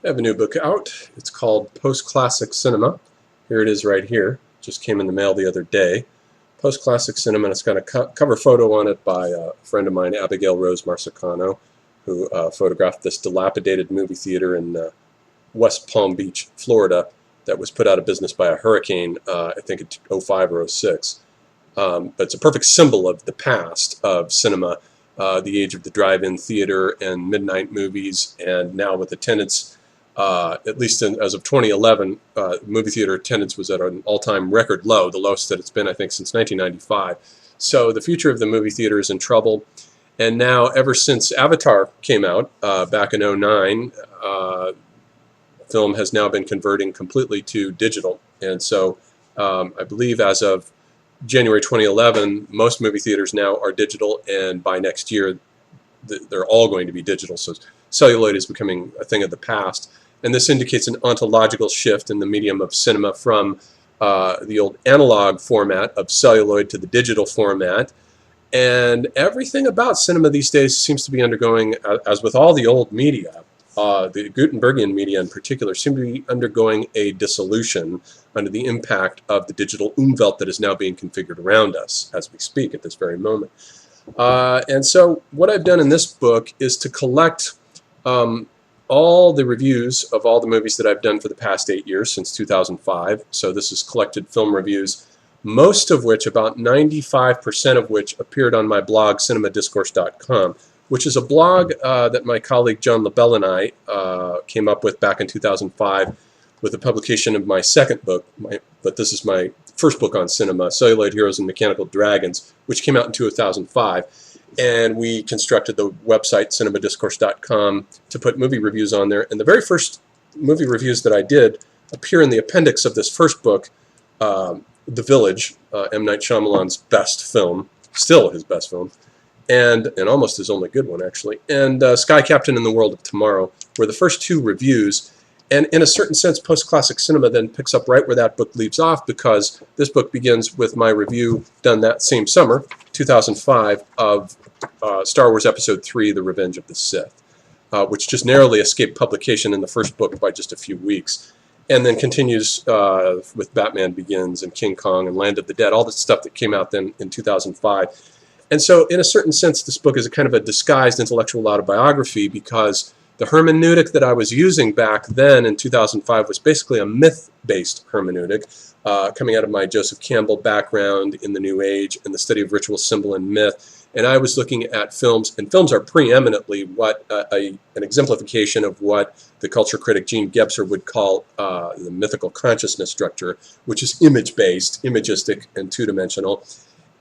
I have a new book out. It's called Post-Classic Cinema. Here it is right here. Just came in the mail the other day. Post-Classic Cinema, and it's got a cover photo on it by a friend of mine, Abigail Rose Marsicano, who photographed this dilapidated movie theater in West Palm Beach, Florida, that was put out of business by a hurricane, I think in '05 or '06. But it's a perfect symbol of the past of cinema, the age of the drive-in theater and midnight movies, and now with attendance, at least as of 2011, movie theater attendance was at an all-time record low, the lowest that it's been, I think, since 1995. So the future of the movie theater is in trouble. And now, ever since Avatar came out back in '09, film has now been converting completely to digital. And so I believe as of January 2011, most movie theaters now are digital, and by next year, they're all going to be digital. So celluloid is becoming a thing of the past. And this indicates an ontological shift in the medium of cinema from the old analog format of celluloid to the digital format. And everything about cinema these days seems to be undergoing, as with all the old media, the Gutenbergian media in particular, seem to be undergoing a dissolution under the impact of the digital Umwelt that is now being configured around us as we speak at this very moment. And so what I've done in this book is to collect all the reviews of all the movies that I've done for the past 8 years, since 2005. So this is collected film reviews, most of which, about 95% of which, appeared on my blog, cinemadiscourse.com, which is a blog that my colleague John LaBelle and I came up with back in 2005 with the publication of my second book, but this is my first book on cinema, Celluloid Heroes and Mechanical Dragons, which came out in 2005. And we constructed the website, cinemadiscourse.com, to put movie reviews on there. And the very first movie reviews that I did appear in the appendix of this first book, The Village, M. Night Shyamalan's best film, still his best film, and almost his only good one, actually, and Sky Captain and the World of Tomorrow were the first two reviews. And in a certain sense, Post-Classic Cinema then picks up right where that book leaves off, because this book begins with my review done that same summer, 2005, of Star Wars Episode III, The Revenge of the Sith, which just narrowly escaped publication in the first book by just a few weeks, and then continues with Batman Begins and King Kong and Land of the Dead, all the stuff that came out then in 2005. And so in a certain sense, this book is a kind of a disguised intellectual autobiography, because the hermeneutic that I was using back then in 2005 was basically a myth-based hermeneutic, coming out of my Joseph Campbell background in the New Age and the study of ritual, symbol, and myth. And I was looking at films, and films are preeminently what an exemplification of what the culture critic Gene Gebser would call the mythical consciousness structure, which is image-based, imagistic, and two-dimensional.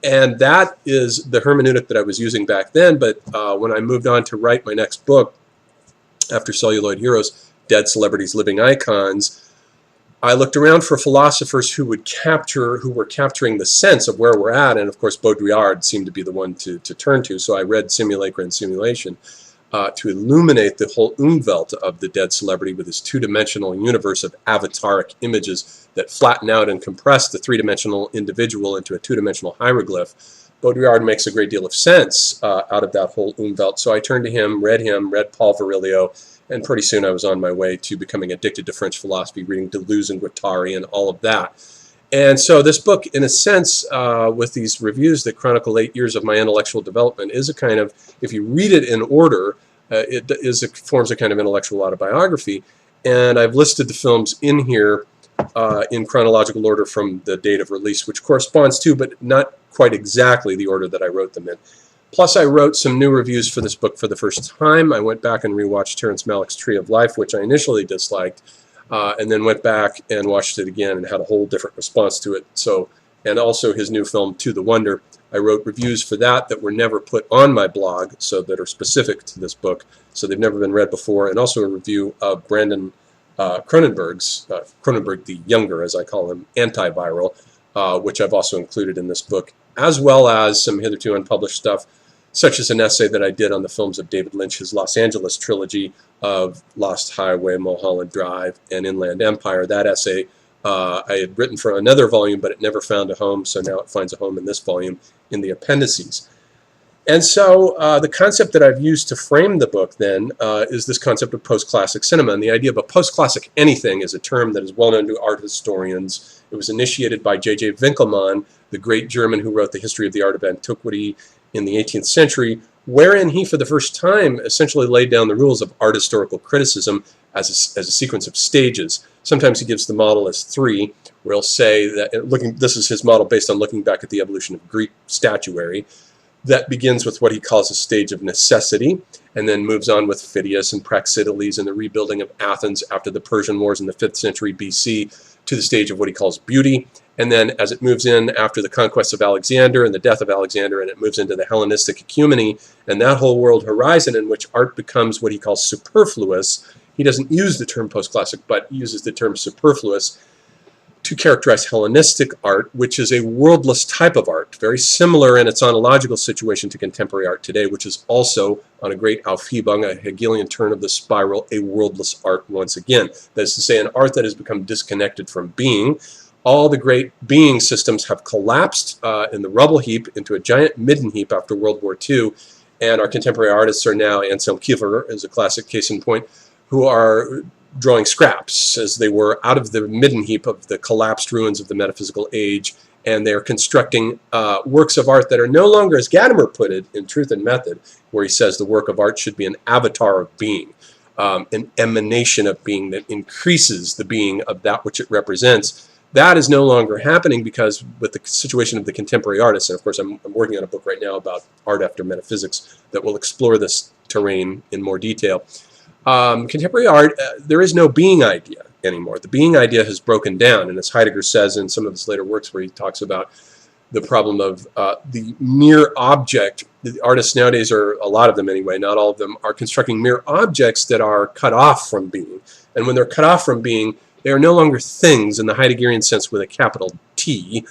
And that is the hermeneutic that I was using back then. But when I moved on to write my next book, after Celluloid Heroes, Dead Celebrities, Living Icons, I looked around for philosophers who were capturing the sense of where we're at, and of course Baudrillard seemed to be the one to turn to. So I read Simulacra and Simulation to illuminate the whole Umwelt of the dead celebrity with his two-dimensional universe of avataric images that flatten out and compress the three-dimensional individual into a two-dimensional hieroglyph. Baudrillard makes a great deal of sense out of that whole Umwelt. So I turned to him, read Paul Virilio, and pretty soon I was on my way to becoming addicted to French philosophy, reading Deleuze and Guattari and all of that. And so this book, in a sense, with these reviews that chronicle 8 years of my intellectual development, is a kind of, if you read it in order, it forms a kind of intellectual autobiography. And I've listed the films in here in chronological order from the date of release, which corresponds to, but not quite exactly, the order that I wrote them in. Plus, I wrote some new reviews for this book for the first time. I went back and rewatched Terrence Malick's Tree of Life, which I initially disliked, and then went back and watched it again and had a whole different response to it. So, and also his new film, To the Wonder. I wrote reviews for that were never put on my blog, so that are specific to this book, so they've never been read before, and also a review of Brandon Cronenberg's, Cronenberg the Younger, as I call him, Antiviral, which I've also included in this book, as well as some hitherto unpublished stuff, such as an essay that I did on the films of David Lynch's Los Angeles trilogy of Lost Highway, Mulholland Drive, and Inland Empire. That essay I had written for another volume, but it never found a home, so now it finds a home in this volume in the appendices. And so the concept that I've used to frame the book then is this concept of post-classic cinema. And the idea of a post-classic anything is a term that is well known to art historians. It was initiated by J.J. Winckelmann, the great German who wrote the history of the art of antiquity in the 18th century, wherein he for the first time essentially laid down the rules of art historical criticism as a sequence of stages. Sometimes he gives the model as three, where he'll say that, this is his model based on looking back at the evolution of Greek statuary, that begins with what he calls a stage of necessity, and then moves on with Phidias and Praxiteles and the rebuilding of Athens after the Persian Wars in the 5th century BC to the stage of what he calls beauty. And then as it moves in after the conquest of Alexander and the death of Alexander, and it moves into the Hellenistic ecumeny and that whole world horizon in which art becomes what he calls superfluous. He doesn't use the term post-classic, but uses the term superfluous to characterize Hellenistic art, which is a worldless type of art, very similar in its ontological situation to contemporary art today, which is also, on a great Aufhebung, a Hegelian turn of the spiral, a worldless art once again. That is to say, an art that has become disconnected from being. All the great being systems have collapsed in the rubble heap into a giant midden heap after World War II, and our contemporary artists are now, Anselm Kiefer is a classic case in point, who are drawing scraps, as they were, out of the midden heap of the collapsed ruins of the metaphysical age, and they're constructing works of art that are no longer, as Gadamer put it in Truth and Method, where he says the work of art should be an avatar of being, an emanation of being that increases the being of that which it represents. That is no longer happening because with the situation of the contemporary artists, and of course I'm working on a book right now about art after metaphysics that will explore this terrain in more detail. Contemporary art, there is no being idea anymore. The being idea has broken down, and as Heidegger says in some of his later works where he talks about the problem of the mere object, the artists nowadays are, a lot of them anyway, not all of them, are constructing mere objects that are cut off from being. And when they're cut off from being, they are no longer things in the Heideggerian sense with a capital T.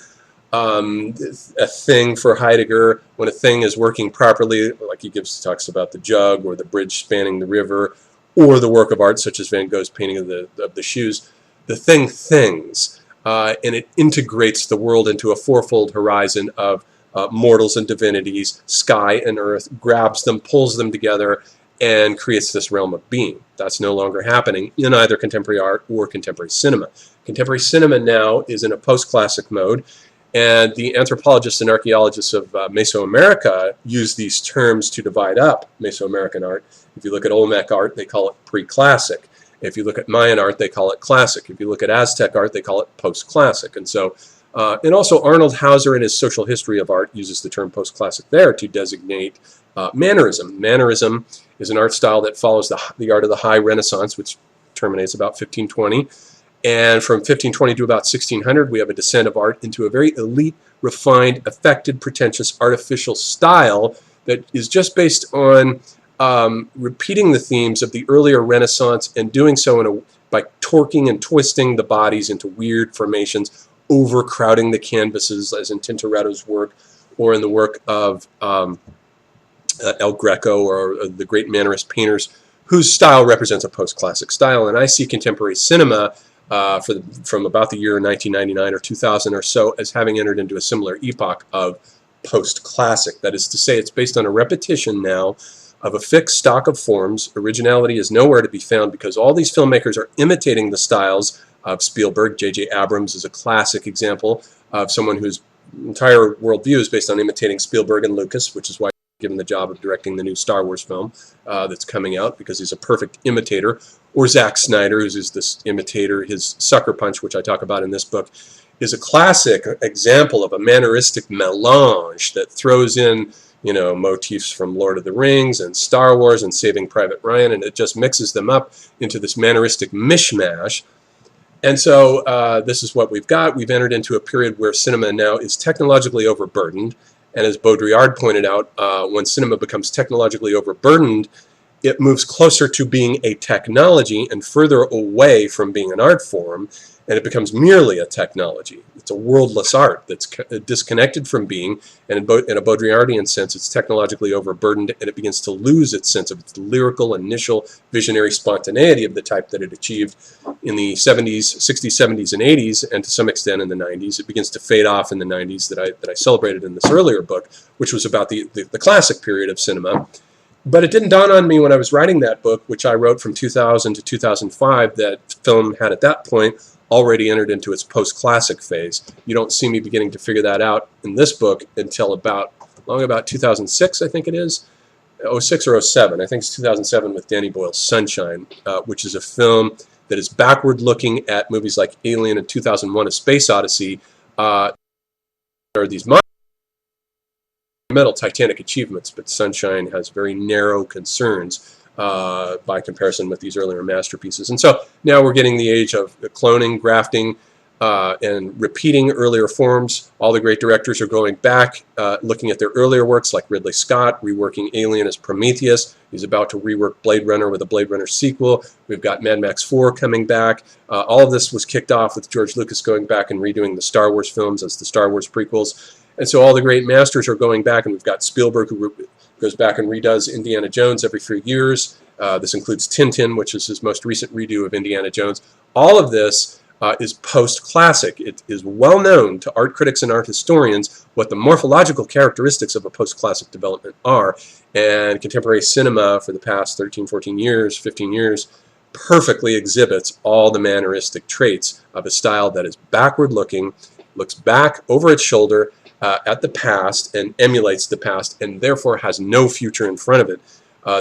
A thing for Heidegger, when a thing is working properly, like he talks about the jug or the bridge spanning the river, or the work of art such as Van Gogh's painting of the shoes, the thing things, and it integrates the world into a fourfold horizon of mortals and divinities, sky and earth, grabs them, pulls them together, and creates this realm of being. That's no longer happening in either contemporary art or contemporary cinema. Contemporary cinema now is in a post-classic mode, and the anthropologists and archaeologists of Mesoamerica use these terms to divide up Mesoamerican art. If you look at Olmec art, they call it pre-classic. If you look at Mayan art, they call it classic. If you look at Aztec art, they call it post-classic. And so, and also Arnold Hauser in his Social History of Art uses the term post-classic there to designate Mannerism. Mannerism is an art style that follows the art of the High Renaissance, which terminates about 1520. And from 1520 to about 1600, we have a descent of art into a very elite, refined, affected, pretentious, artificial style that is just based on repeating the themes of the earlier Renaissance and doing so by torquing and twisting the bodies into weird formations, overcrowding the canvases, as in Tintoretto's work, or in the work of El Greco or the great Mannerist painters, whose style represents a post-classic style. And I see contemporary cinema from about the year 1999 or 2000 or so as having entered into a similar epoch of post-classic. That is to say, it's based on a repetition now of a fixed stock of forms. Originality is nowhere to be found because all these filmmakers are imitating the styles of Spielberg. J.J. Abrams is a classic example of someone whose entire worldview is based on imitating Spielberg and Lucas, which is why he's given the job of directing the new Star Wars film that's coming out, because he's a perfect imitator. Or Zack Snyder, who's this imitator. His Sucker Punch, which I talk about in this book, is a classic example of a manneristic melange that throws in, you know, motifs from Lord of the Rings and Star Wars and Saving Private Ryan, and it just mixes them up into this manneristic mishmash. And so this is what we've got. We've entered into a period where cinema now is technologically overburdened, and as Baudrillard pointed out, when cinema becomes technologically overburdened, it moves closer to being a technology and further away from being an art form, and it becomes merely a technology. It's a worldless art that's disconnected from being, and in a Baudrillardian sense, it's technologically overburdened, and it begins to lose its sense of its lyrical, initial, visionary spontaneity of the type that it achieved in the 70s, 60s, 70s, and 80s, and to some extent in the 90s. It begins to fade off in the 90s that I celebrated in this earlier book, which was about the classic period of cinema. But it didn't dawn on me when I was writing that book, which I wrote from 2000 to 2005, that film had at that point already entered into its post-classic phase. You don't see me beginning to figure that out in this book until about 2006, I think it is. 06 or 07. I think it's 2007 with Danny Boyle's Sunshine, which is a film that is backward looking at movies like Alien and 2001: A Space Odyssey, or these monumental Titanic achievements, but Sunshine has very narrow concerns by comparison with these earlier masterpieces. And so now we're getting the age of cloning, grafting, and repeating earlier forms. All the great directors are going back, looking at their earlier works, like Ridley Scott, reworking Alien as Prometheus. He's about to rework Blade Runner with a Blade Runner sequel. We've got Mad Max 4 coming back. All of this was kicked off with George Lucas going back and redoing the Star Wars films as the Star Wars prequels. And so all the great masters are going back, and we've got Spielberg, who goes back and redoes Indiana Jones every few years. This includes Tintin, which is his most recent redo of Indiana Jones. All of this is post-classic. It is well known to art critics and art historians what the morphological characteristics of a post-classic development are. And contemporary cinema for the past 13, 14 years, 15 years, perfectly exhibits all the manneristic traits of a style that is backward-looking, looks back over its shoulder at the past and emulates the past, and therefore has no future in front of it.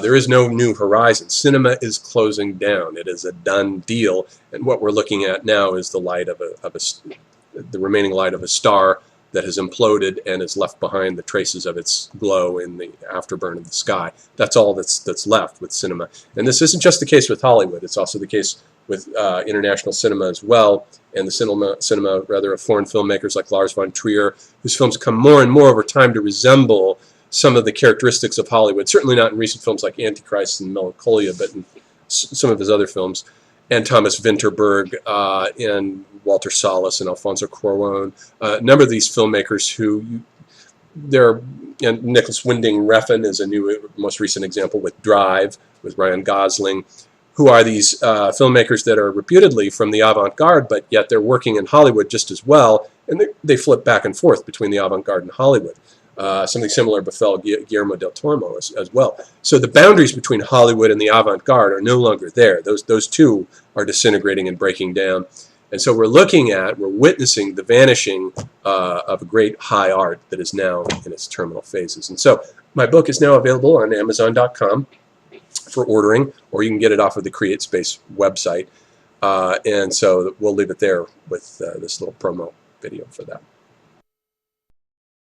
There is no new horizon. Cinema is closing down. It is a done deal, and what we're looking at now is the light of the remaining light of a star that has imploded and has left behind the traces of its glow in the afterburn of the sky. That's all that's left with cinema. And this isn't just the case with Hollywood. It's also the case with international cinema as well, and the cinema of foreign filmmakers like Lars von Trier, whose films come more and more over time to resemble some of the characteristics of Hollywood, certainly not in recent films like Antichrist and Melancholia, but in some of his other films, and Thomas Vinterberg and Walter Salles and Alfonso Cuarón, a number of these filmmakers who and Nicholas Winding Refn is a most recent example with Drive, with Ryan Gosling, who are these filmmakers that are reputedly from the avant-garde, but yet they're working in Hollywood just as well, and they flip back and forth between the avant-garde and Hollywood. Something similar befell Guillermo del Toro as well. So the boundaries between Hollywood and the avant-garde are no longer there. Those two are disintegrating and breaking down. And so we're witnessing the vanishing of a great high art that is now in its terminal phases. And so my book is now available on Amazon.com for ordering, or you can get it off of the CreateSpace website. And so we'll leave it there with this little promo video for that.